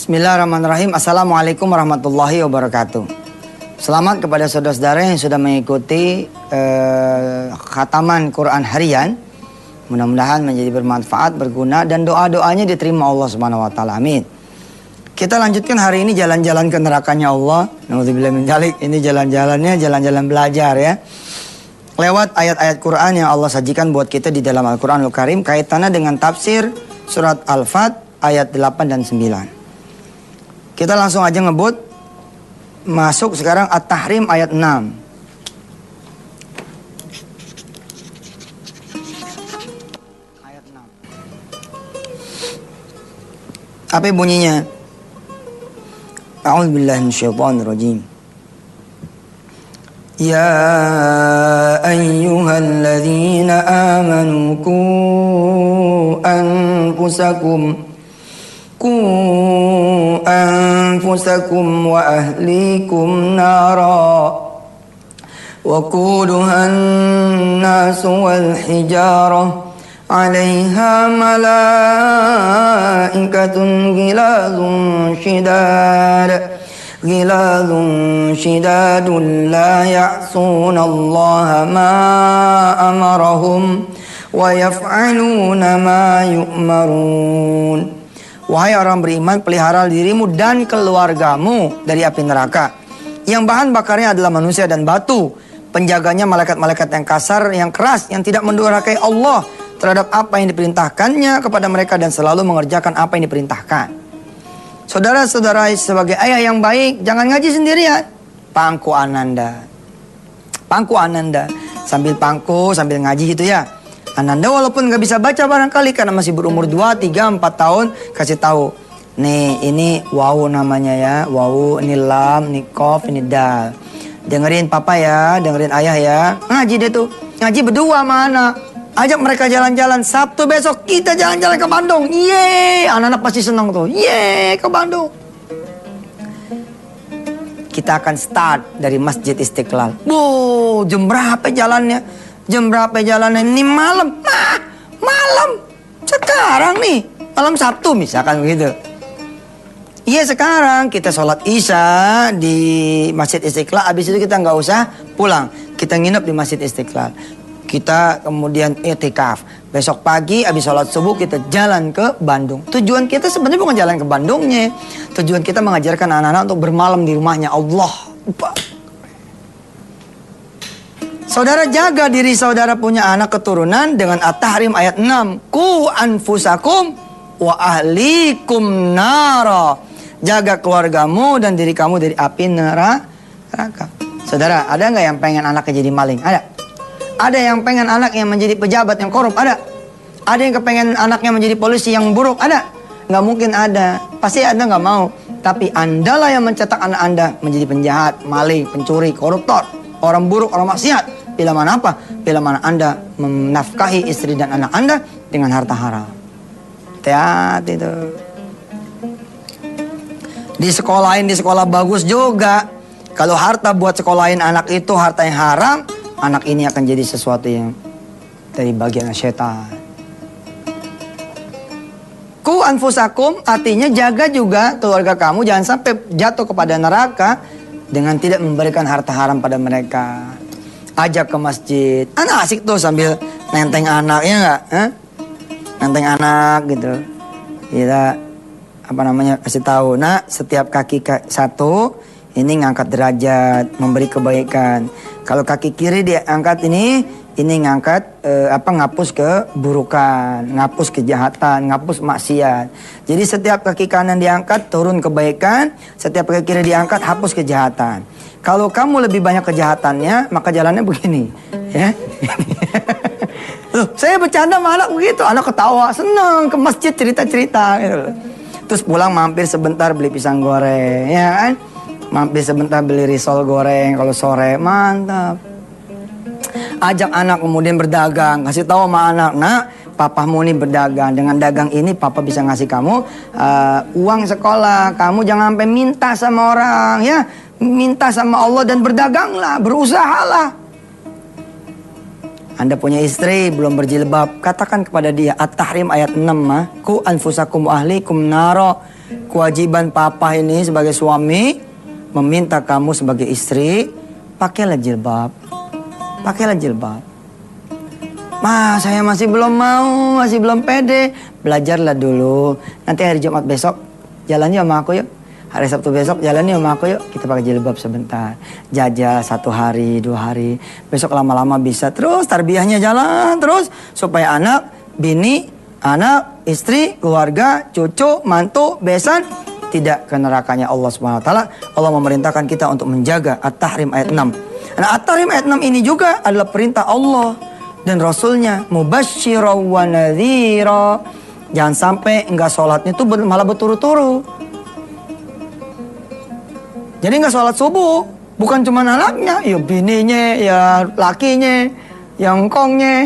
Bismillahirrahmanirrahim. Assalamualaikum warahmatullahi wabarakatuh. Selamat kepada saudara-saudara yang sudah mengikuti khataman Quran harian. Mudah-mudahan menjadi bermanfaat, berguna, dan doa-doanya diterima Allah Subhanahu wa taala. Amin. Kita lanjutkan hari ini jalan-jalan ke nerakanya Allah. Nauzubillah min dzalik. Ini jalan-jalannya jalan-jalan belajar ya. Lewat ayat-ayat Quran yang Allah sajikan buat kita di dalam Al-Quranul Karim, kaitannya dengan tafsir surat Al-Fat ayat 8 dan 9. Kita langsung aja ngebut. Masuk sekarang At-Tahrim ayat 6. Ayat 6. Apa bunyinya? A'udzubillahi minasyaitonirrajim. Ya ayyuhalladzina amanu qu anfusakum wa ahlikum nara waquduhan nasu wal hijarah 'alaiha malaikatun Ghiladun shidadun la ya'suna Allah ma amarahum wa yaf'aluna ma yu'marun. Wahai orang beriman, pelihara dirimu dan keluargamu dari api neraka, yang bahan bakarnya adalah manusia dan batu. Penjaganya malaikat-malaikat yang kasar, yang keras, yang tidak mendurhakai Allah terhadap apa yang diperintahkannya kepada mereka dan selalu mengerjakan apa yang diperintahkan. Saudara-saudara, sebagai ayah yang baik, jangan ngaji sendirian. Pangku Ananda. Sambil pangku, sambil ngaji gitu ya. Ananda walaupun nggak bisa baca barangkali karena masih berumur 2, 3, 4 tahun, kasih tahu. Nih, ini wawu namanya ya. Wawu, ini lam, ini kof, ini dal. Dengerin papa ya, dengerin ayah ya. Ngaji deh tuh. Ngaji berdua sama anak. Ajak mereka jalan-jalan. Sabtu besok kita jalan-jalan ke Bandung. Yeay, anak-anak pasti senang tuh. Yeay, ke Bandung. Kita akan start dari Masjid Istiqlal. Wow, jam berapa jalannya? Ini malam. Malam. Sekarang nih. Malam Sabtu misalkan begitu. Iya, sekarang kita sholat Isya di Masjid Istiqlal. Habis itu kita nggak usah pulang. Kita nginep di Masjid Istiqlal. Kita kemudian i'tikaf. Besok pagi habis sholat subuh kita jalan ke Bandung. Tujuan kita sebenarnya bukan jalan ke Bandungnya. Tujuan kita mengajarkan anak-anak untuk bermalam di rumahnya Allah. Saudara, jaga diri saudara punya anak keturunan dengan At-Tahrim ayat 6. Qu anfusakum wa ahlikum nara. Jaga keluargamu dan diri kamu dari api neraka. Saudara, ada nggak yang pengen anaknya jadi maling? Ada. Ada yang pengen anaknya menjadi pejabat yang korup? Ada. Ada yang kepengen anaknya menjadi polisi yang buruk? Ada. Nggak mungkin ada. Pasti Anda nggak mau. Tapi Andalah yang mencetak anak Anda menjadi penjahat, maling, pencuri, koruptor, orang buruk, orang maksiat. Bila mana apa? Bila mana Anda menafkahi istri dan anak Anda dengan harta haram. Hati-hati tuh. Di sekolah bagus juga. Kalau harta buat sekolahin anak itu harta yang haram, anak ini akan jadi sesuatu yang dari bagian syaitan. Qu anfusakum artinya jaga juga keluarga kamu jangan sampai jatuh kepada neraka dengan tidak memberikan harta haram pada mereka. Ajak ke masjid. Anak asik tuh sambil nenteng anaknya nggak? Nenteng anak gitu. Kita kasih tahu. Nah, setiap kaki satu ini ngangkat derajat, memberi kebaikan. Kalau kaki kiri diangkat ini ngangkat ngapus keburukan, ngapus kejahatan, ngapus maksiat. Jadi setiap kaki kanan diangkat turun kebaikan, setiap kaki kiri diangkat hapus kejahatan. Kalau kamu lebih banyak kejahatannya, maka jalannya begini, ya. Loh, saya bercanda sama anak begitu, anak ketawa, senang ke masjid cerita-cerita gitu. Terus pulang mampir sebentar beli pisang goreng, ya kan? Mampir sebentar beli risol goreng kalau sore, mantap. Ajak anak kemudian berdagang, kasih tahu sama anak, nak, papamu ini berdagang, dengan dagang ini papa bisa ngasih kamu uang sekolah, kamu jangan sampai minta sama orang, ya, minta sama Allah dan berdaganglah, berusahalah. Anda punya istri belum berjilbab, katakan kepada dia At-Tahrim ayat 6, Qu anfusakum wa ahlikum naro. Kewajiban papa ini sebagai suami meminta kamu sebagai istri, pakailah jilbab. Pakailah jilbab. Ma, saya masih belum mau, masih belum pede. Belajarlah dulu. Nanti hari Jumat besok jalan yuk sama aku yuk. Hari Sabtu besok jalan yuk sama aku yuk. Kita pakai jilbab sebentar. Jajal 1 hari, 2 hari. Besok lama-lama bisa terus tarbiyahnya jalan terus. Supaya anak, bini, anak, istri, keluarga, cucu, mantu, besan tidak ke nerakanya Allah Subhanahu wa taala. Allah memerintahkan kita untuk menjaga At-Tahrim ayat 6. Nah, At-Tahrim ayat 6 ini juga adalah perintah Allah dan Rasulnya, mubasysyiran wa nadhira. Jangan sampai enggak sholatnya itu malah berturu-turu. Jadi enggak sholat subuh, bukan cuma anaknya, ya bininya, ya lakinya, ya engkongnya,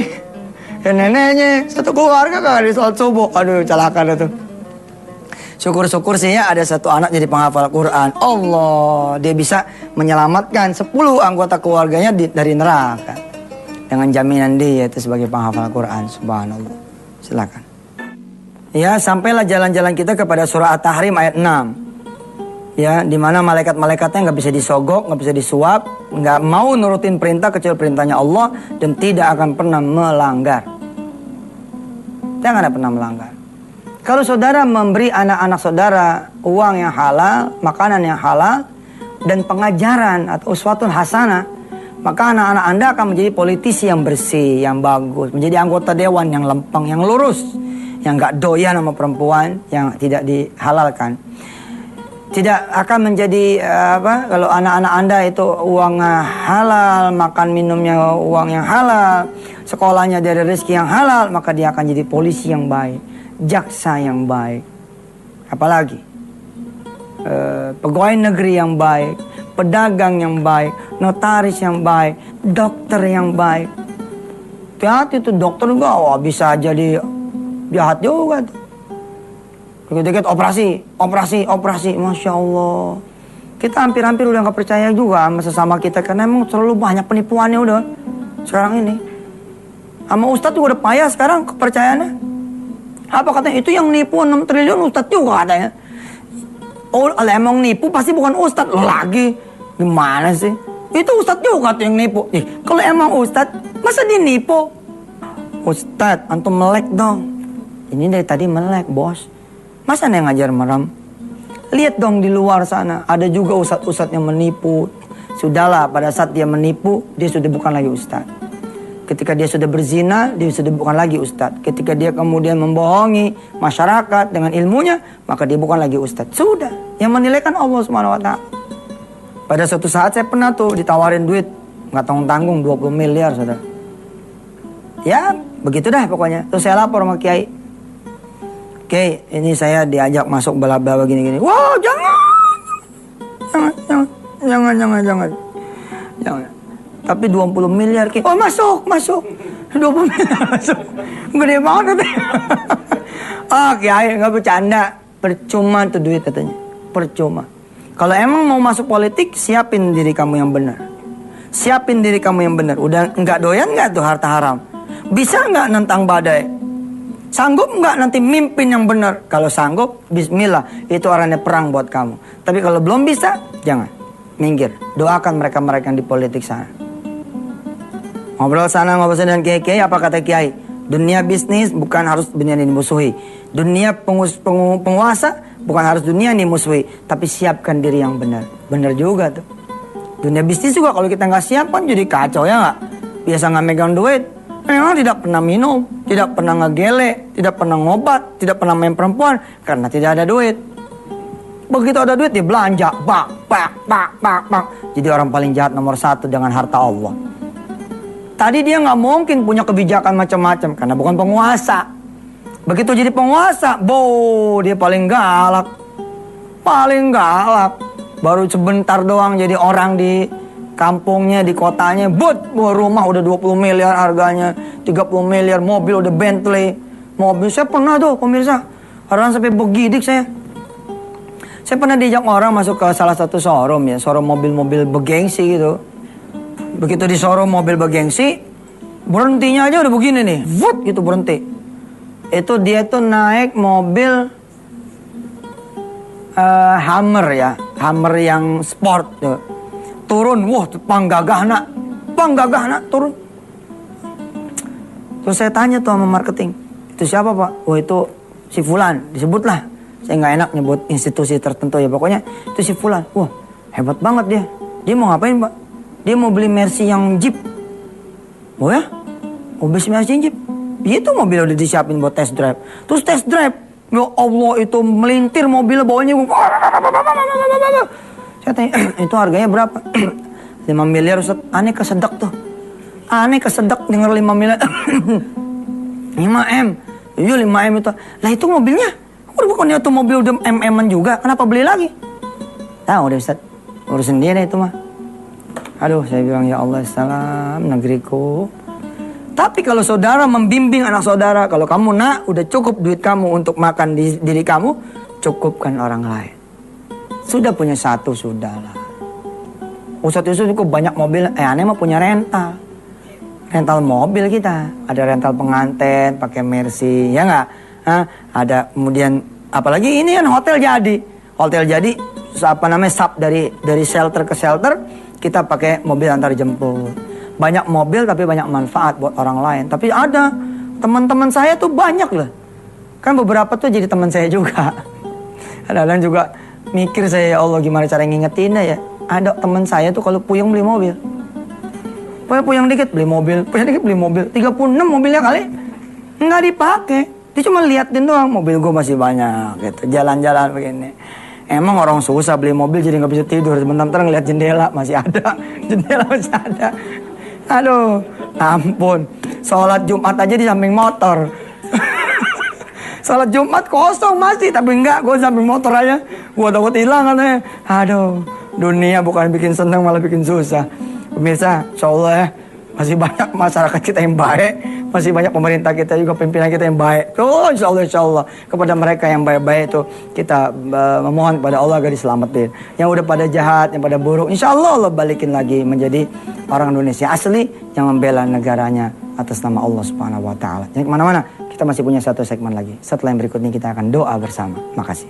ya neneknya, satu keluarga kagak ada sholat subuh. Aduh, celaka dah tuh. Syukur-syukur sih ya ada satu anak jadi penghafal Quran. Allah, dia bisa menyelamatkan 10 anggota keluarganya dari neraka. Dengan jaminan dia itu sebagai penghafal Quran. Subhanallah. Silakan. Ya, sampailah jalan-jalan kita kepada surah At-Tahrim ayat 6. Ya, di mana malaikat-malaikatnya nggak bisa disogok, nggak bisa disuap, nggak mau nurutin perintah kecuali perintahnya Allah dan tidak akan pernah melanggar. Jangan pernah melanggar. Kalau saudara memberi anak-anak saudara uang yang halal, makanan yang halal, dan pengajaran atau uswatun hasanah, maka anak-anak Anda akan menjadi politisi yang bersih, yang bagus, menjadi anggota dewan yang lempeng, yang lurus, yang gak doyan sama perempuan, yang tidak dihalalkan. Tidak akan menjadi kalau anak-anak Anda itu uang halal, makan minumnya uang yang halal, sekolahnya dari rezeki yang halal, maka dia akan jadi polisi yang baik, jaksa yang baik, apalagi pegawai negeri yang baik, pedagang yang baik, notaris yang baik, dokter yang baik. Hati-hati tuh dokter juga, wah bisa jadi jahat juga tuh. Dikit-dikit operasi, Masya Allah. Kita hampir-hampir udah gak percaya juga sama sesama kita, karena emang terlalu banyak penipuannya udah sekarang ini. Sama Ustadz juga udah payah sekarang kepercayaannya. Apa katanya? Itu yang nipu 6 triliun Ustadz juga katanya. Oh, emang nipu pasti bukan Ustadz. Loh lagi, gimana sih? Itu Ustadz juga tuh yang nipu. Kalau emang Ustadz, masa dia nipu? Ustadz, antum melek dong. Ini dari tadi melek, bos. Masa nih ngajar merem? Lihat dong di luar sana, ada juga ustadz-ustadz yang menipu. Sudahlah, pada saat dia menipu, dia sudah bukan lagi ustadz. Ketika dia sudah berzina, dia sudah bukan lagi ustadz. Ketika dia kemudian membohongi masyarakat dengan ilmunya, maka dia bukan lagi ustadz. Sudah, yang menilai kan Allah Subhanahu wa taala. Pada suatu saat saya pernah tuh ditawarin duit, nggak tanggung-tanggung 20 miliar, saudara. Ya, begitu dah pokoknya. Terus saya lapor sama Kiai. Kiai, ini saya diajak masuk bala-bala gini-gini. Wow, jangan. Tapi 20 miliar, Kiai. Oh, masuk. 20 miliar masuk. Gede banget katanya. Kiai, nggak bercanda. Percuma tuh duit katanya. Percuma. Kalau emang mau masuk politik, siapin diri kamu yang benar. Siapin diri kamu yang benar. Udah nggak doyan nggak tuh harta haram? Bisa nggak nentang badai? Sanggup nggak nanti mimpin yang benar? Kalau sanggup, bismillah, itu arahnya perang buat kamu. Tapi kalau belum bisa, jangan. Minggir. Doakan mereka-mereka yang di politik sana. Ngobrol sana, ngobrol sana dengan kiai-kiai, apa kata kiai? Dunia bisnis bukan harus dunia ini dimusuhi. Dunia penguasa bukan harus dunia ini dimusuhi. Tapi siapkan diri yang benar. Benar juga tuh. Dunia bisnis juga kalau kita nggak siap kan jadi kacau ya nggak? Biasa nggak megang duit. Memang tidak pernah minum, tidak pernah ngegele, tidak pernah ngobat, tidak pernah main perempuan karena tidak ada duit. Begitu ada duit dia belanja, bak. Jadi orang paling jahat nomor 1 dengan harta Allah. Tadi dia nggak mungkin punya kebijakan macam-macam karena bukan penguasa. Begitu jadi penguasa, dia paling galak, Baru sebentar doang jadi orang di kampungnya, di kotanya, rumah udah 20 miliar harganya, 30 miliar, mobil udah Bentley. Mobil saya pernah tuh pemirsa, orang sampai begidik saya. Saya pernah diajak orang masuk ke salah satu showroom ya, showroom mobil-mobil bergengsi gitu. Begitu di showroom mobil bergengsi, berhentinya aja udah begini nih, gitu berhenti. Itu dia tuh naik mobil Hammer ya, Hammer yang sport tuh. Turun, wah panggagahna turun. Terus saya tanya tuh sama marketing, itu siapa Pak? Wah itu si Fulan, disebutlah. Saya nggak enak nyebut institusi tertentu ya, pokoknya itu si Fulan. Wah hebat banget dia. Dia mau ngapain Pak? Dia mau beli Mercy yang Jeep. Oh ya? Mau beli Mercy yang Jeep? Itu mobil udah disiapin buat test drive. Terus test drive, ya Allah itu melintir mobilnya bawanya. Saya tanya, itu harganya berapa? 5 miliar Ustaz. Aneh kesedak tuh. Aneh kesedak denger 5 miliar. 5M. Iya 5M itu. Lah itu mobilnya. Bukannya itu mobil udah MM-an juga. Kenapa beli lagi? Tahu deh Ustaz. Urusin dia deh itu mah. Aduh saya bilang ya Allah salam negeriku. Tapi kalau saudara membimbing anak saudara. Kalau kamu nak udah cukup duit kamu untuk makan di diri kamu. Cukupkan orang lain. Sudah punya satu sudahlah. Ustadz Yusuf kok banyak mobil. Aneh mah punya rental. Rental mobil kita. Ada rental pengantin pakai Mercy. Ya nggak? Ada kemudian apalagi ini kan hotel jadi. Hotel jadi apa namanya sub dari shelter ke shelter. Kita pakai mobil antar jemput. Banyak mobil tapi banyak manfaat buat orang lain. Tapi ada teman-teman saya tuh banyak loh. Kan beberapa tuh jadi teman saya juga. Kadang-kadang juga mikir saya ya Allah gimana cara ngingetinnya ya. Ada teman saya tuh kalau puyeng beli mobil. Puyeng dikit beli mobil. Puyeng dikit beli mobil. 36 mobilnya kali. Nggak dipakai. Dia cuma liatin doang. Mobil gue masih banyak gitu. Jalan-jalan begini. Emang orang susah beli mobil jadi nggak bisa tidur. Sebentar ngeliat jendela masih ada. Jendela masih ada. Aduh, ampun. Sholat Jumat aja di samping motor. Sholat Jumat kosong masih, tapi enggak, gue samping motor aja. Gue takut hilang katanya. Aduh, dunia bukan bikin senang malah bikin susah. Pemirsa, insya Allah ya, masih banyak masyarakat kita yang baik. Masih banyak pemerintah kita juga, pimpinan kita yang baik. Oh, insya Allah. Kepada mereka yang baik-baik itu, kita memohon kepada Allah agar diselamatin. Yang udah pada jahat, yang pada buruk, insya Allah Allah balikin lagi menjadi orang Indonesia asli yang membela negaranya atas nama Allah Subhanahu Wa Taala. Jangan kemana-mana, kita masih punya satu segmen lagi. Setelah yang berikut ini kita akan doa bersama. Makasih.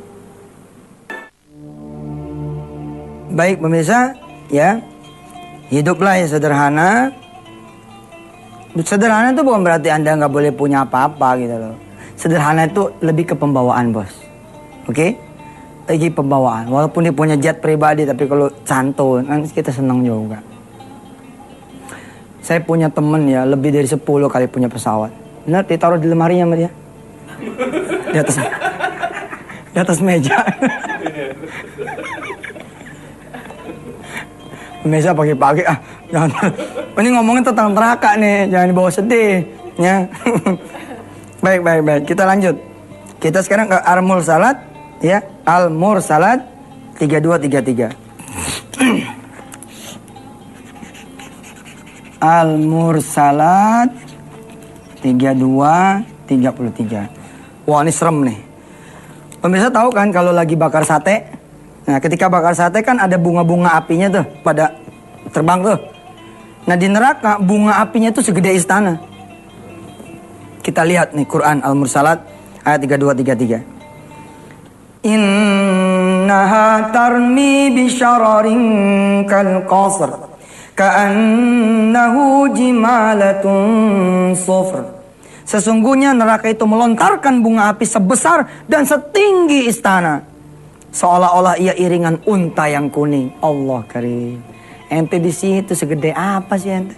Baik pemirsa, ya hiduplah yang sederhana. Sederhana itu bukan berarti Anda nggak boleh punya apa-apa gitu loh. Sederhana itu lebih ke pembawaan bos. Oke? Lagi pembawaan. Walaupun dia punya jet pribadi tapi kalau santun kan kita senang juga. Saya punya temen ya lebih dari 10 kali punya pesawat. Benar ditaruh di lemarinya sama dia. Di atas meja. Meja pagi-pagi ini ngomongin tentang neraka nih, jangan dibawa sedih ya. Baik, kita lanjut. Kita sekarang ke Al-Mursalat ya, Al-Mursalat 3233. Al-Mursalat 3233. Wah, ini serem nih. Pemirsa tahu kan kalau lagi bakar sate? Nah, ketika bakar sate kan ada bunga-bunga apinya tuh pada terbang tuh. Nah, di neraka bunga apinya tuh segede istana. Kita lihat nih Quran Al-Mursalat ayat 3233. Innaha tarmi bisyararin kal qasr ka'annahu jimalatun sufr. Sesungguhnya neraka itu melontarkan bunga api sebesar dan setinggi istana. Seolah-olah ia iringan unta yang kuning. Allah karim. Ente di situ segede apa sih ente?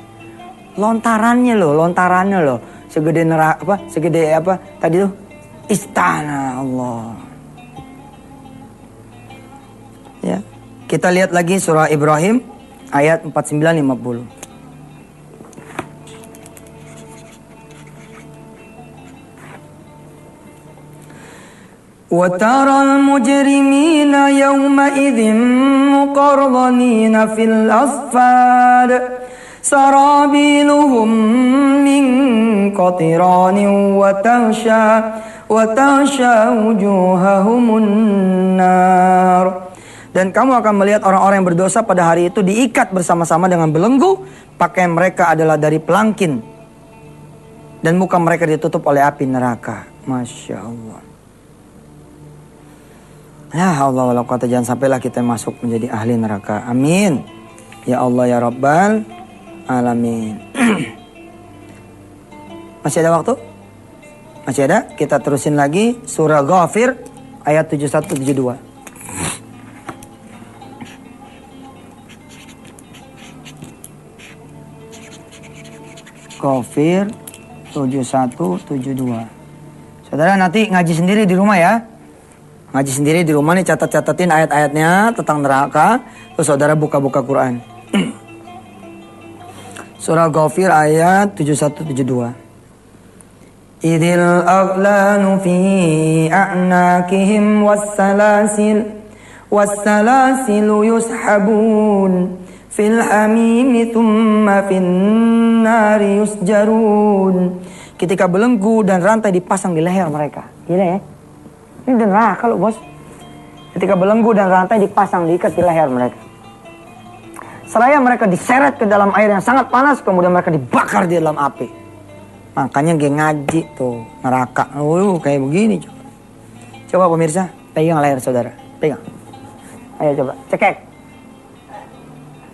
Lontarannya loh. Segede neraka apa? Segede apa? Tadi tuh istana Allah. Ya. Kita lihat lagi surah Ibrahim ayat 49-50. وَتَرَى الْمُجْرِمِينَ يَوْمَئِذٍ مُقَرَّنِينَ فِي الْأَصْفَادِ سَرَابِيلُهُم مِّن قَطِرَانٍ وَتَغْشَى وُجُوهَهُمُ النَّارُ. Dan kamu akan melihat orang-orang yang berdosa pada hari itu diikat bersama-sama dengan belenggu. Pakaian mereka adalah dari pelangkin. Dan muka mereka ditutup oleh api neraka. Masya Allah. La haula wala quwata, jangan sampailah kita masuk menjadi ahli neraka. Amin. Ya Allah ya Rabbal alamin. Masih ada waktu? Masih ada? Kita terusin lagi surah Ghafir ayat 71-72. Ghafir 71-72. Saudara nanti ngaji sendiri di rumah ya. Ngaji sendiri di rumah nih, catat-catatin ayat-ayatnya tentang neraka. Terus saudara buka-buka Quran. Surah Ghafir ayat 71-72. Idil aghlanu fi a'naqihim wassalasilu yushabun fil hamimi thumma fin nari yusjarun. Ketika belenggu dan rantai dipasang di leher mereka. Gila ya. Ini neraka loh bos. Ketika belenggu dan rantai dipasang diikat di leher mereka. Seraya mereka diseret ke dalam air yang sangat panas, kemudian mereka dibakar di dalam api. Makanya gue ngaji tuh neraka. Kayak begini coba. Coba pemirsa, pegang leher saudara. Pegang. Ayo coba, cekek.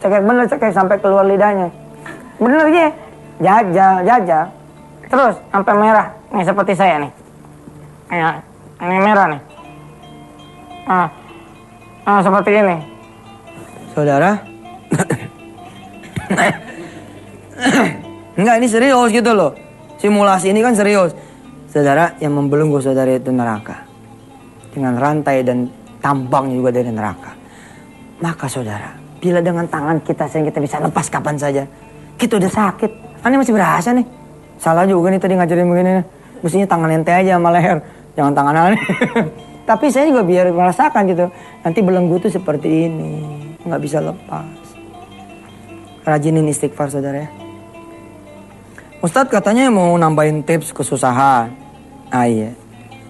Cekek bener, cekek sampai keluar lidahnya. Bener ya? Jajal. Terus sampai merah. Nih seperti saya nih. Ini merah nih. Seperti ini. Saudara. Enggak, ini serius gitu loh. Simulasi ini kan serius. Saudara, yang membelenggu saudara itu neraka. Dengan rantai dan tambang juga dari neraka. Maka saudara, bila dengan tangan kita sehingga kita bisa lepas kapan saja. Kita udah sakit. Ini masih berasa nih. Salah juga nih tadi ngajarin begini. Mestinya tangan ente aja sama leher. Jangan tangan aneh. Tapi saya juga biar merasakan gitu. Nanti belenggu tuh seperti ini. Nggak bisa lepas. Rajinin istighfar saudara ya. Ustadz katanya mau nambahin tips kesusahan. Iya.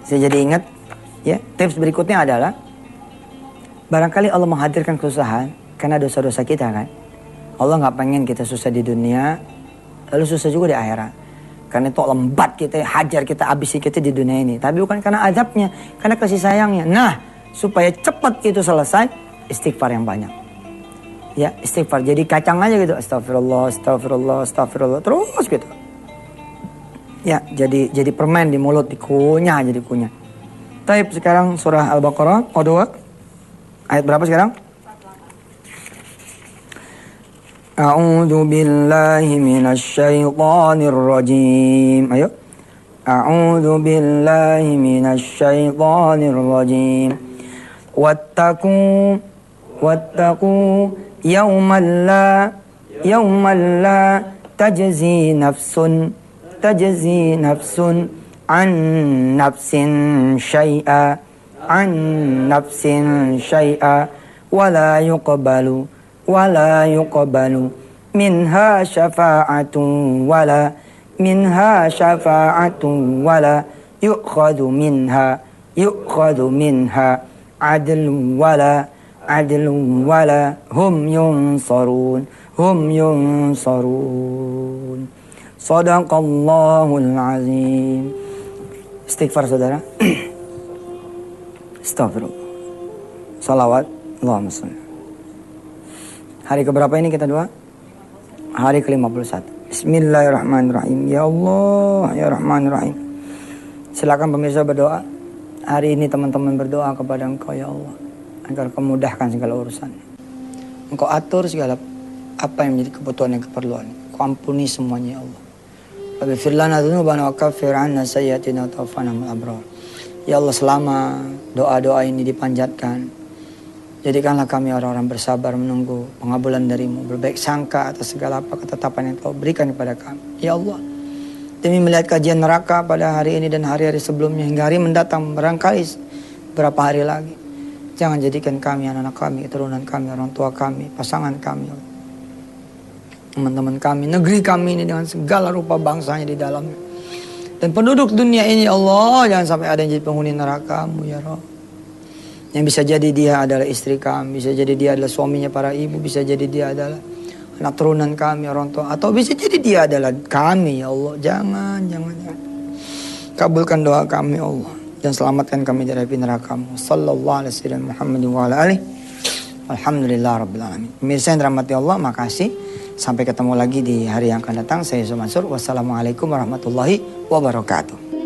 Saya jadi ingat. Ya, tips berikutnya adalah. Barangkali Allah menghadirkan kesusahan. Karena dosa-dosa kita kan. Allah nggak pengen kita susah di dunia. Lalu susah juga di akhirat. Karena itu lembat kita, hajar kita, habisi kita di dunia ini. Tapi bukan karena azabnya, karena kasih sayangnya. Nah, supaya cepat itu selesai, istighfar yang banyak. Ya, istighfar. Jadi kacang aja gitu. Astagfirullah, astagfirullah, astagfirullah. Terus gitu. Ya, jadi permen di mulut, dikunyah aja dikunyah. Taib sekarang surah Al-Baqarah, Qadwa. Ayat berapa sekarang? A'udzu billahi minasy syaithanir rajim. Ayo. A'udzu billahi minasy syaithanir rajim. Wattaqu yawman la tajzi nafsun an nafsin syai'a wala yuqbalu minha syafa'atun wala yu'khadhu minha adlun wala hum yunsarun. Sadaqallahul azim. Istighfar saudara. Astagfirullah. Salawat. Allahumma sholli. Hari keberapa ini kita doa? Hari ke-51. Bismillahirrahmanirrahim. Ya Allah, ya Rahmanirrahim. Silakan pemirsa berdoa. Hari ini teman-teman berdoa kepada Engkau ya Allah, agar Kau mudahkan segala urusan. Engkau atur segala apa yang menjadi kebutuhan dan keperluan. Kau ampuni semuanya ya Allah. Waghfir lana dzunubana wa kaffir 'anna sayyi'atina wa tawaffana ma'al abrar. Ya Allah, selama doa-doa ini dipanjatkan, jadikanlah kami orang-orang bersabar menunggu pengabulan darimu, berbaik sangka atas segala apa ketetapan yang Kau berikan kepada kami. Ya Allah, demi melihat kajian neraka pada hari ini dan hari-hari sebelumnya hingga hari mendatang, barangkali berapa hari lagi, jangan jadikan kami, anak-anak kami, keturunan kami, orang tua kami, pasangan kami, teman-teman kami, negeri kami ini dengan segala rupa bangsanya di dalamnya, dan penduduk dunia ini ya Allah, jangan sampai ada yang jadi penghuni neraka-Mu ya Rabb. Yang bisa jadi dia adalah istri kami, bisa jadi dia adalah suaminya para ibu, bisa jadi dia adalah anak turunan kami, orang tua, atau bisa jadi dia adalah kami ya Allah. Jangan. Kabulkan doa kami ya Allah. dan selamatkan kami dari api neraka-Mu. Sallallahu alaihi wasallam Muhammad wa ala alihi. Alhamdulillah rabbil alamin. Pemirsa yang dirahmati Allah, makasih. Sampai ketemu lagi di hari yang akan datang. Saya Yusuf Mansur. Wassalamualaikum warahmatullahi wabarakatuh.